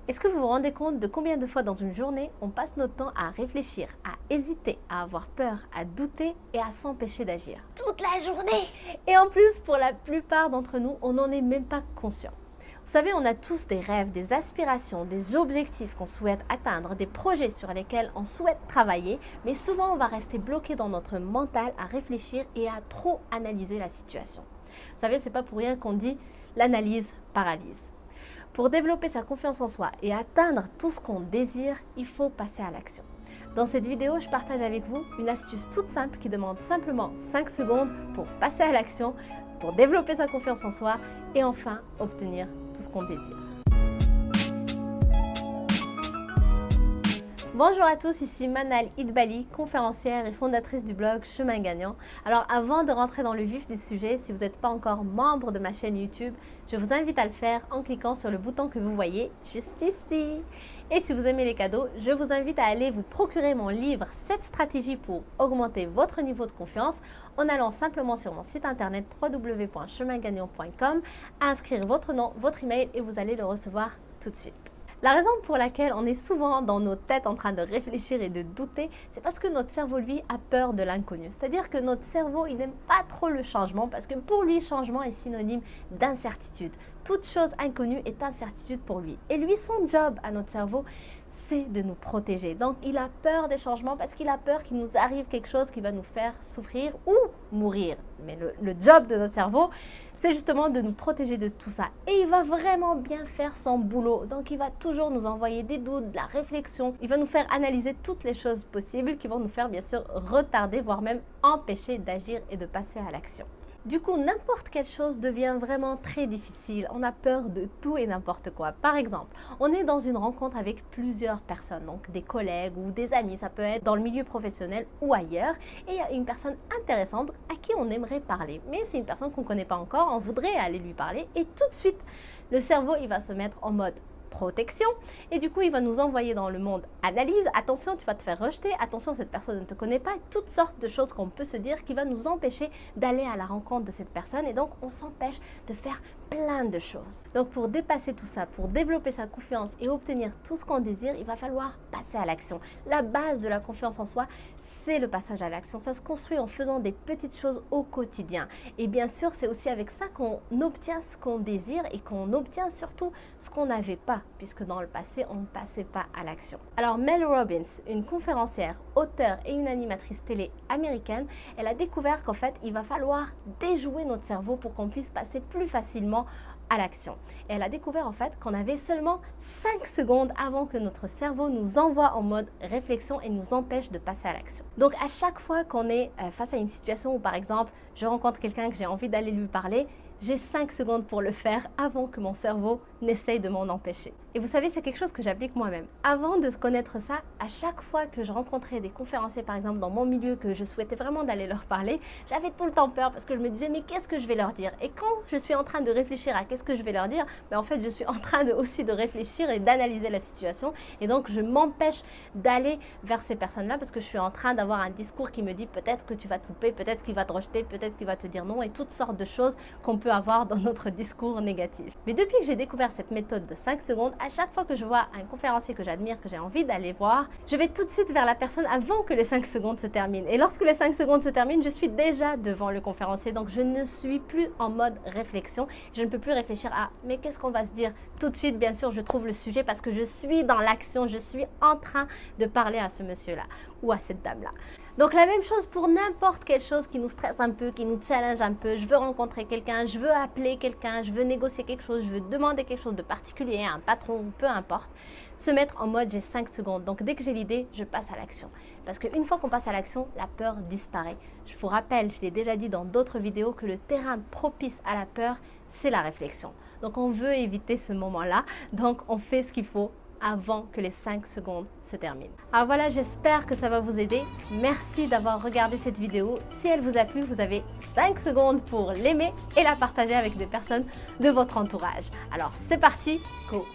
Est-ce que vous vous rendez compte de combien de fois dans une journée on passe notre temps à réfléchir, à hésiter, à avoir peur, à douter et à s'empêcher d'agir? Toute la journée. Et en plus, pour la plupart d'entre nous, on n'en est même pas conscient. Vous savez, on a tous des rêves, des aspirations, des objectifs qu'on souhaite atteindre, des projets sur lesquels on souhaite travailler, mais souvent on va rester bloqué dans notre mental à réfléchir et à trop analyser la situation. Vous savez, c'est pas pour rien qu'on dit l'analyse paralyse. Pour développer sa confiance en soi et atteindre tout ce qu'on désire, il faut passer à l'action. Dans cette vidéo, je partage avec vous une astuce toute simple qui demande simplement 5 secondes pour passer à l'action, pour développer sa confiance en soi et enfin obtenir tout ce qu'on désire. Bonjour à tous, ici Manal Idbali, conférencière et fondatrice du blog Chemin Gagnant. Alors avant de rentrer dans le vif du sujet, si vous n'êtes pas encore membre de ma chaîne YouTube, je vous invite à le faire en cliquant sur le bouton que vous voyez juste ici. Et si vous aimez les cadeaux, je vous invite à aller vous procurer mon livre 7 stratégies pour augmenter votre niveau de confiance en allant simplement sur mon site internet www.chemingagnant.com, à inscrire votre nom, votre email et vous allez le recevoir tout de suite. La raison pour laquelle on est souvent dans nos têtes en train de réfléchir et de douter, c'est parce que notre cerveau, lui, a peur de l'inconnu. C'est-à-dire que notre cerveau, il n'aime pas trop le changement parce que pour lui, changement est synonyme d'incertitude. Toute chose inconnue est incertitude pour lui. Et lui, son job à notre cerveau, c'est de nous protéger. Donc, il a peur des changements parce qu'il a peur qu'il nous arrive quelque chose qui va nous faire souffrir ou mourir. Mais le job de notre cerveau, c'est justement de nous protéger de tout ça. Et il va vraiment bien faire son boulot. Donc, il va toujours nous envoyer des doutes, de la réflexion. Il va nous faire analyser toutes les choses possibles qui vont nous faire, bien sûr, retarder, voire même empêcher d'agir et de passer à l'action. Du coup, n'importe quelle chose devient vraiment très difficile. On a peur de tout et n'importe quoi. Par exemple, on est dans une rencontre avec plusieurs personnes, donc des collègues ou des amis, ça peut être dans le milieu professionnel ou ailleurs, et il y a une personne intéressante à qui on aimerait parler. Mais c'est une personne qu'on ne connaît pas encore, on voudrait aller lui parler, et tout de suite, le cerveau, il va se mettre en mode protection et du coup il va nous envoyer dans le monde analyse, attention tu vas te faire rejeter, attention cette personne ne te connaît pas, toutes sortes de choses qu'on peut se dire qui va nous empêcher d'aller à la rencontre de cette personne et donc on s'empêche de faire plein de choses. Donc pour dépasser tout ça, pour développer sa confiance et obtenir tout ce qu'on désire, il va falloir passer à l'action. La base de la confiance en soi, c'est le passage à l'action. Ça se construit en faisant des petites choses au quotidien. Et bien sûr, c'est aussi avec ça qu'on obtient ce qu'on désire et qu'on obtient surtout ce qu'on n'avait pas, puisque dans le passé, on ne passait pas à l'action. Alors Mel Robbins, une conférencière, auteure et une animatrice télé américaine, elle a découvert qu'en fait, il va falloir déjouer notre cerveau pour qu'on puisse passer plus facilement à l'action. Et elle a découvert en fait qu'on avait seulement 5 secondes avant que notre cerveau nous envoie en mode réflexion et nous empêche de passer à l'action. Donc à chaque fois qu'on est face à une situation où par exemple je rencontre quelqu'un que j'ai envie d'aller lui parler, j'ai 5 secondes pour le faire avant que mon cerveau n'essaye de m'en empêcher. Et vous savez, c'est quelque chose que j'applique moi-même. Avant de connaître ça, à chaque fois que je rencontrais des conférenciers, par exemple, dans mon milieu, que je souhaitais vraiment d'aller leur parler, j'avais tout le temps peur parce que je me disais, mais qu'est-ce que je vais leur dire? Et quand je suis en train de réfléchir à qu'est-ce que je vais leur dire, en fait, je suis en train aussi de réfléchir et d'analyser la situation. Et donc, je m'empêche d'aller vers ces personnes-là parce que je suis en train d'avoir un discours qui me dit peut-être que tu vas te louper, peut-être qu'il va te rejeter, peut-être qu'il va te dire non et toutes sortes de choses qu'on peut avoir dans notre discours négatif. Mais depuis que j'ai découvert cette méthode de 5 secondes, à chaque fois que je vois un conférencier que j'admire, que j'ai envie d'aller voir, je vais tout de suite vers la personne avant que les 5 secondes se terminent. Et lorsque les 5 secondes se terminent, je suis déjà devant le conférencier. Donc je ne suis plus en mode réflexion. Je ne peux plus réfléchir à mais qu'est-ce qu'on va se dire tout de suite. Bien sûr, je trouve le sujet parce que je suis dans l'action. Je suis en train de parler à ce monsieur-là ou à cette dame-là. Donc la même chose pour n'importe quelle chose qui nous stresse un peu, qui nous challenge un peu. Je veux rencontrer quelqu'un, je veux appeler quelqu'un, je veux négocier quelque chose, je veux demander quelque chose de particulier à un patron, peu importe. Se mettre en mode j'ai 5 secondes. Donc dès que j'ai l'idée, je passe à l'action. Parce qu'une fois qu'on passe à l'action, la peur disparaît. Je vous rappelle, je l'ai déjà dit dans d'autres vidéos, que le terrain propice à la peur, c'est la réflexion. Donc on veut éviter ce moment-là, donc on fait ce qu'il faut avant que les 5 secondes se terminent. Alors voilà, j'espère que ça va vous aider. Merci d'avoir regardé cette vidéo. Si elle vous a plu, vous avez 5 secondes pour l'aimer et la partager avec des personnes de votre entourage. Alors c'est parti, go!